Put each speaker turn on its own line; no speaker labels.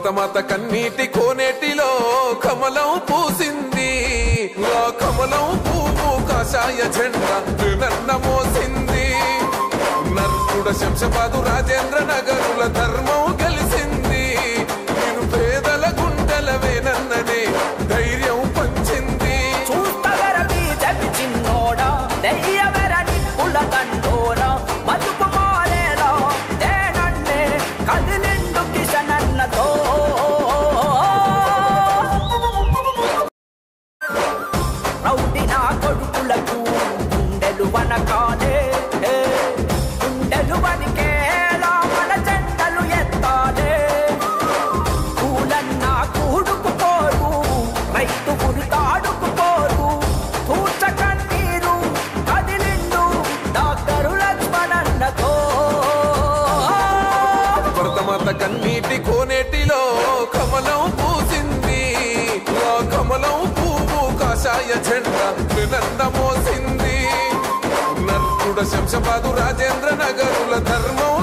భరతమాత కన్నీటి కోనేటిలో కమలం పూసింది. ఆ కమలం పువ్వు కాషాయ జెండా నన్న మోసింది. నర్సుడ శంషాబాదు రాజేంద్ర నగరుల ధర్మం గెలిసింది. నేను పేదల గుండెల వేనన్ననే ధైర్యం పంచింది.
చూస్తవర బీజేపీ చిన్నోడా దయ్యవర నిప్పుల దండోరా మధుపు మారేలా దేనన్నే కదిలిండు కిషనన్నతో. రౌడి నా కొడుకులకు గుండెలు వనకాలే గుండెలు వనికేలా మన జెండలు ఎత్తాలే. పూలన్నా కూడుకుపోరు రైతు గురితాడుకుపోరు పూచ కన్నీరు కదిలిండు డాక్టరు లక్ష్మణన్నతో.
భరతమాత కన్నీటి కోనేటిలో కమలం పూసింది. ఆ కమలం పువ్వు కాషాయ జెండా నన్న మోసింది. నర్సుడ శంషాబాదు రాజేంద్ర నగరుల ధర్మం